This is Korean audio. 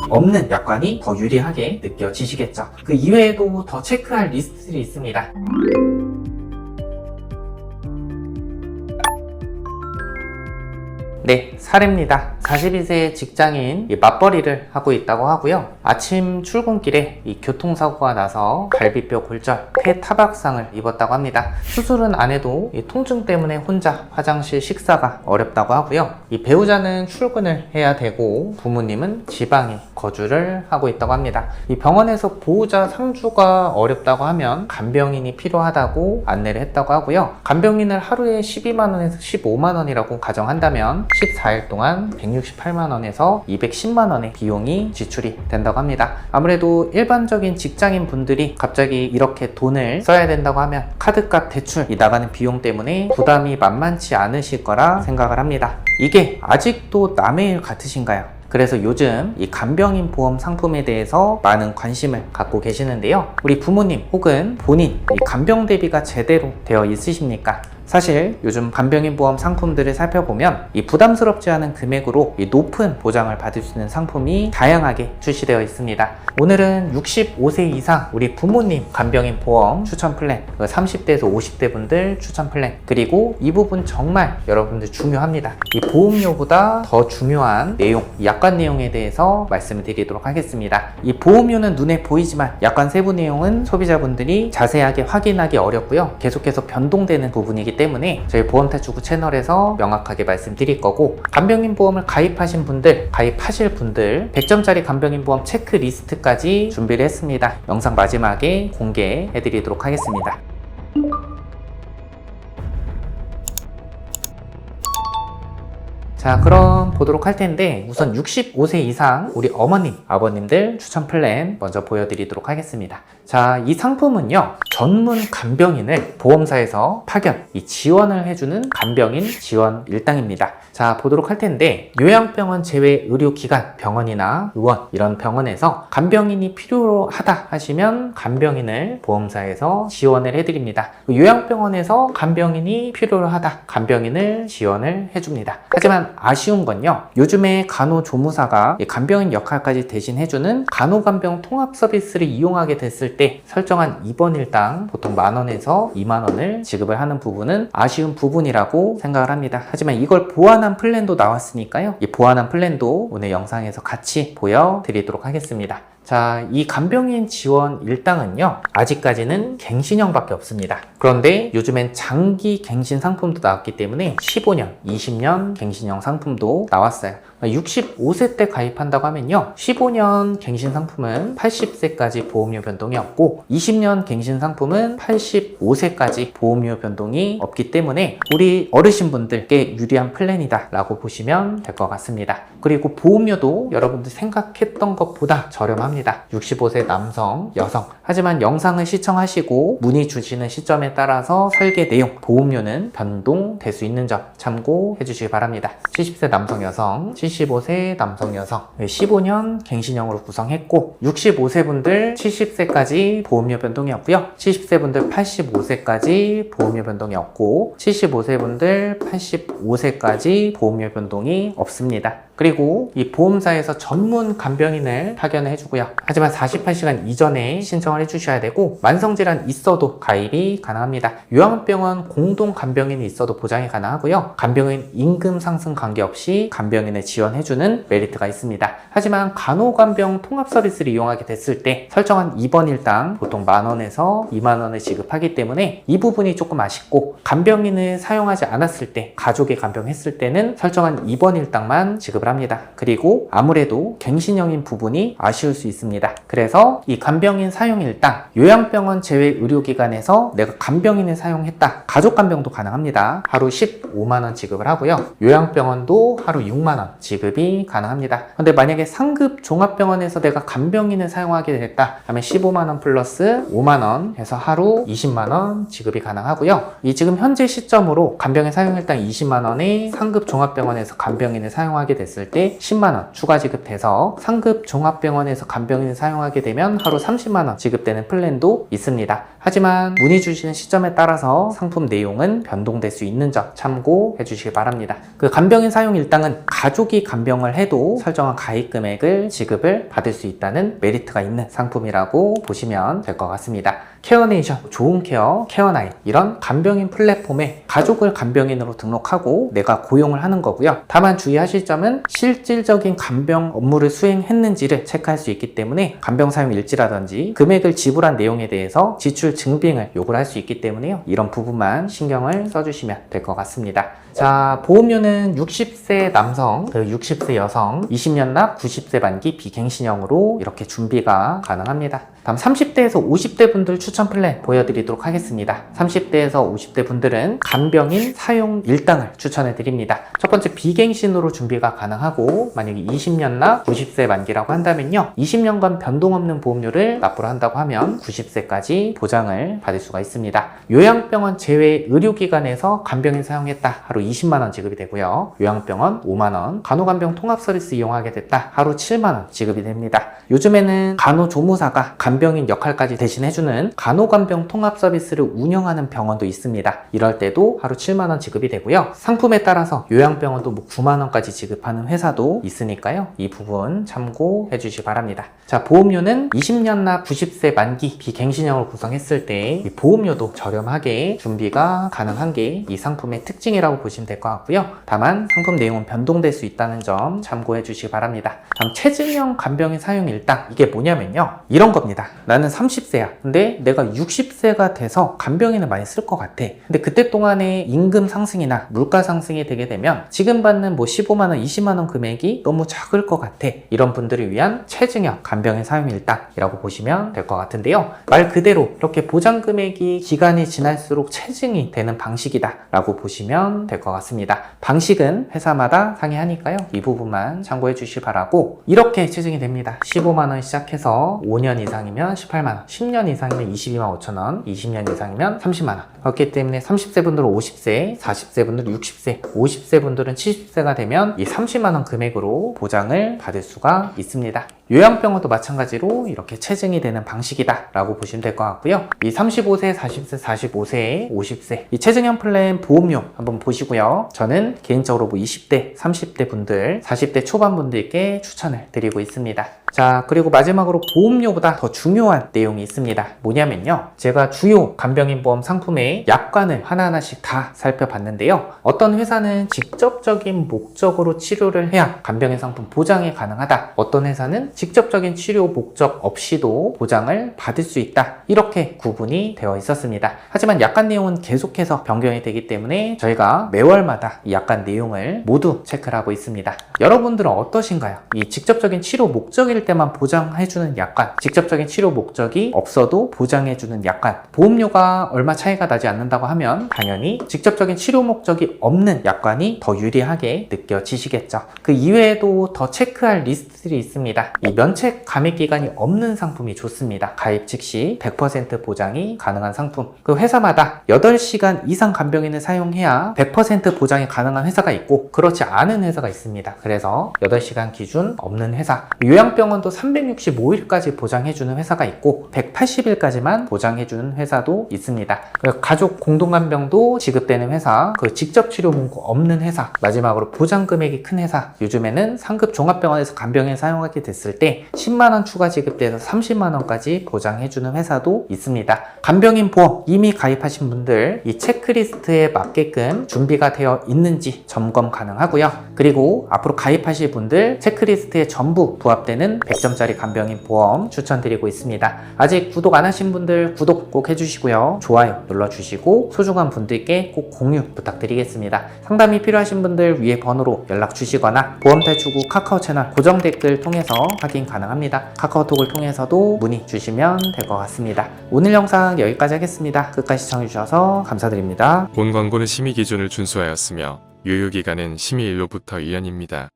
없는 약관이 더 유리하게 느껴지시겠죠. 그 이외에도 더 체크할 리스트들이 있습니다. 네, 사례입니다. 42세 직장인 맞벌이를 하고 있다고 하고요. 아침 출근길에 이 교통사고가 나서 갈비뼈 골절, 폐타박상을 입었다고 합니다. 수술은 안 해도 이 통증 때문에 혼자 화장실 식사가 어렵다고 하고요. 이 배우자는 출근을 해야 되고 부모님은 지방에 거주를 하고 있다고 합니다. 이 병원에서 보호자 상주가 어렵다고 하면 간병인이 필요하다고 안내를 했다고 하고요. 간병인을 하루에 12만원에서 15만원이라고 가정한다면 14일 동안 168만원에서 210만원의 비용이 지출이 된다고 합니다. 아무래도 일반적인 직장인 분들이 갑자기 이렇게 돈을 써야 된다고 하면 카드값 대출이 나가는 비용 때문에 부담이 만만치 않으실 거라 생각을 합니다. 이게 아직도 남의 일 같으신가요? 그래서 요즘 이 간병인 보험 상품에 대해서 많은 관심을 갖고 계시는데요. 우리 부모님 혹은 본인 이 간병 대비가 제대로 되어 있으십니까? 사실 요즘 간병인 보험 상품들을 살펴보면 이 부담스럽지 않은 금액으로 이 높은 보장을 받을 수 있는 상품이 다양하게 출시되어 있습니다. 오늘은 65세 이상 우리 부모님 간병인 보험 추천 플랜, 30대에서 50대 분들 추천 플랜, 그리고 이 부분 정말 여러분들 중요합니다. 이 보험료보다 더 중요한 내용, 약관 내용에 대해서 말씀을 드리도록 하겠습니다. 이 보험료는 눈에 보이지만 약관 세부 내용은 소비자분들이 자세하게 확인하기 어렵고요. 계속해서 변동되는 부분이기 때문에 저희 보험탈출구 채널에서 명확하게 말씀드릴 거고, 간병인 보험을 가입하신 분들, 가입하실 분들 100점짜리 간병인 보험 체크리스트까지 준비를 했습니다. 영상 마지막에 공개해 드리도록 하겠습니다. 자, 그럼 보도록 할 텐데 우선 65세 이상 우리 어머님, 아버님들 추천 플랜 먼저 보여드리도록 하겠습니다. 자, 이 상품은요, 전문 간병인을 보험사에서 파견, 이 지원을 해주는 간병인 지원 일당입니다. 자, 보도록 할 텐데 요양병원 제외 의료기관, 병원이나 의원 이런 병원에서 간병인이 필요하다 하시면 간병인을 보험사에서 지원을 해드립니다. 요양병원에서 간병인이 필요하다, 간병인을 지원을 해줍니다. 하지만 아쉬운 건요, 요즘에 간호조무사가 간병인 역할까지 대신해주는 간호간병 통합 서비스를 이용하게 됐을 때 설정한 입원 일당 보통 만원에서 2만원을 지급을 하는 부분은 아쉬운 부분이라고 생각을 합니다. 하지만 이걸 보완한 플랜도 나왔으니까요, 이 보완한 플랜도 오늘 영상에서 같이 보여드리도록 하겠습니다. 자, 이 간병인 지원 일당은요, 아직까지는 갱신형밖에 없습니다. 그런데 요즘엔 장기 갱신 상품도 나왔기 때문에 15년, 20년 갱신형 상품도 나왔어요. 65세 때 가입한다고 하면요, 15년 갱신 상품은 80세까지 보험료 변동이 없고 20년 갱신 상품은 85세까지 보험료 변동이 없기 때문에 우리 어르신분들께 유리한 플랜이다 라고 보시면 될 것 같습니다. 그리고 보험료도 여러분들 생각했던 것보다 저렴합니다. 65세 남성, 여성. 하지만 영상을 시청하시고 문의 주시는 시점에 따라서 설계 내용, 보험료는 변동될 수 있는 점 참고해 주시기 바랍니다. 70세 남성, 여성, 75세 남성, 여성 15년 갱신형으로 구성했고, 65세 분들 70세까지 보험료 변동이 없고요, 70세 분들 85세까지 보험료 변동이 없고 75세 분들 85세까지 보험료 변동이 없습니다. 그리고 이 보험사에서 전문 간병인을 파견을 해주고요. 하지만 48시간 이전에 신청을 해주셔야 되고, 만성질환 있어도 가입이 가능합니다. 요양병원 공동 간병인이 있어도 보장이 가능하고요. 간병인 임금 상승 관계없이 간병인을 지원해주는 메리트가 있습니다. 하지만 간호간병 통합 서비스를 이용하게 됐을 때 설정한 입원 일당 보통 만원에서 2만원을 지급하기 때문에 이 부분이 조금 아쉽고, 간병인을 사용하지 않았을 때, 가족이 간병했을 때는 설정한 입원 일당만 지급을 합니다. 그리고 아무래도 갱신형인 부분이 아쉬울 수 있습니다. 그래서 이 간병인 사용 일당, 요양병원 제외 의료기관에서 내가 간병인을 사용했다, 가족 간병도 가능합니다. 하루 15만원 지급을 하고요, 요양병원도 하루 6만원 지급이 가능합니다. 근데 만약에 상급 종합병원에서 내가 간병인을 사용하게 됐다 하면 15만원 플러스 5만원 해서 하루 20만원 지급이 가능하고요. 이 지금 현재 시점으로 간병인 사용 일당 20만원에 상급 종합병원에서 간병인을 사용하게 됐을 됐을 때 10만원 추가 지급돼서 상급 종합병원에서 간병인을 사용하게 되면 하루 30만원 지급되는 플랜도 있습니다. 하지만 문의 주시는 시점에 따라서 상품 내용은 변동될 수 있는 점 참고해 주시기 바랍니다. 그 간병인 사용 일당은 가족이 간병을 해도 설정한 가입 금액을 지급을 받을 수 있다는 메리트가 있는 상품이라고 보시면 될 것 같습니다. 케어네이션, 좋은케어, 케어나인 이런 간병인 플랫폼에 가족을 간병인으로 등록하고 내가 고용을 하는 거고요. 다만 주의하실 점은 실질적인 간병 업무를 수행했는지를 체크할 수 있기 때문에 간병 사용 일지라든지 금액을 지불한 내용에 대해서 지출 증빙을 요구를 할 수 있기 때문에요. 이런 부분만 신경을 써주시면 될 것 같습니다. 자, 보험료는 60세 남성, 60세 여성, 20년 납 90세 만기 비갱신형으로 이렇게 준비가 가능합니다. 다음 30대에서 50대 분들 추천 플랜 보여드리도록 하겠습니다. 30대에서 50대 분들은 간병인 사용 일당을 추천해 드립니다. 첫 번째 비갱신으로 준비가 가능하고 만약에 20년 납 90세 만기라고 한다면요, 20년간 변동 없는 보험료를 납부를 한다고 하면 90세까지 보장을 받을 수가 있습니다. 요양병원 제외 의료기관에서 간병인 사용했다 하루 20만원 지급이 되고요. 요양병원 5만원, 간호간병 통합 서비스 이용하게 됐다 하루 7만원 지급이 됩니다. 요즘에는 간호조무사가 간병인 역할까지 대신해주는 간호간병 통합 서비스를 운영하는 병원도 있습니다. 이럴 때도 하루 7만원 지급이 되고요. 상품에 따라서 요양병원도 9만원까지 지급하는 회사도 있으니까요. 이 부분 참고해 주시기 바랍니다. 자, 보험료는 20년 납 90세 만기 비갱신형을 구성했을 때 이 보험료도 저렴하게 준비가 가능한 게 이 상품의 특징이라고 보시면 될 것 같고요. 다만 상품 내용은 변동될 수 있다는 점 참고해 주시기 바랍니다. 다음 체증형 간병인 사용 일당, 이게 뭐냐면요, 이런 겁니다. 나는 30세야. 근데 내가 60세가 돼서 간병인을 많이 쓸 것 같아. 근데 그때 동안에 임금 상승이나 물가 상승이 되게 되면 지금 받는 15만원, 20만원 금액이 너무 작을 것 같아. 이런 분들을 위한 체증형 간병인 사용 일당이라고 보시면 될 것 같은데요. 말 그대로 이렇게 보장 금액이 기간이 지날수록 체증이 되는 방식이다 라고 보시면 될 것 같습니다. 방식은 회사마다 상이하니까요. 이 부분만 참고해 주시기 바라고, 이렇게 체증이 됩니다. 15만원 시작해서 5년 이상이면 18만원, 10년 이상이면 22만 5천원, 20년 이상이면 30만원. 그렇기 때문에 30세 분들은 50세, 40세 분들은 60세, 50세 분들은 70세가 되면 이 30만원 금액으로 보장을 받을 수가 있습니다. 요양병원도 마찬가지로 이렇게 체증이 되는 방식이다 라고 보시면 될 것 같고요. 이 35세, 40세, 45세, 50세 이 체증형 플랜 보험료 한번 보시고요. 저는 개인적으로 20대, 30대 분들, 40대 초반 분들께 추천을 드리고 있습니다. 자, 그리고 마지막으로 보험료보다 더 중요한 내용이 있습니다. 뭐냐면요, 제가 주요 간병인 보험 상품의 약관을 하나하나씩 다 살펴봤는데요. 어떤 회사는 직접적인 목적으로 치료를 해야 간병인 상품 보장이 가능하다. 어떤 회사는 직접적인 치료 목적 없이도 보장을 받을 수 있다. 이렇게 구분이 되어 있었습니다. 하지만 약관 내용은 계속해서 변경이 되기 때문에 저희가 매월마다 이 약관 내용을 모두 체크를 하고 있습니다. 여러분들은 어떠신가요? 이 직접적인 치료 목적일 때만 보장해주는 약관, 직접적인 치료 목적이 없어도 보장해주는 약관, 보험료가 얼마 차이가 나지 않는다고 하면 당연히 직접적인 치료 목적이 없는 약관이 더 유리하게 느껴지시겠죠. 그 이외에도 더 체크할 리스트들이 있습니다. 이 면책 감액 기간이 없는 상품이 좋습니다. 가입 즉시 100% 보장이 가능한 상품. 그 회사마다 8시간 이상 간병인을 사용해야 100% 보장이 가능한 회사가 있고 그렇지 않은 회사가 있습니다. 그래서 8시간 기준 없는 회사, 요양병원도 365일까지 보장해주는 회사가 있고 180일까지만 보장해주는 회사도 있습니다. 가족 공동간병도 지급되는 회사, 그 직접 치료 문구 없는 회사, 마지막으로 보장 금액이 큰 회사, 요즘에는 상급 종합병원에서 간병인 사용하게 됐을 때 10만원 추가 지급돼서 30만원까지 보장해주는 회사도 있습니다. 간병인 보험 이미 가입하신 분들 이 체크리스트에 맞게끔 준비가 되어 있는지 점검 가능하고요. 그리고 앞으로 가입하실 분들 체크리스트에 전부 부합되는 100점짜리 간병인 보험 추천드리고 있습니다. 아직 구독 안 하신 분들 구독 꼭 해주시고요. 좋아요 눌러주시고 소중한 분들께 꼭 공유 부탁드리겠습니다. 상담이 필요하신 분들 위에 번호로 연락 주시거나 보험탈출구 카카오 채널 고정 댓글 통해서 확인 가능합니다. 카카오톡을 통해서도 문의 주시면 될 것 같습니다. 오늘 영상 여기까지 하겠습니다. 끝까지 시청해주셔서 감사드립니다. 본 광고는 심의 기준을 준수하였으며 유효기간은 심의일로부터 1년입니다.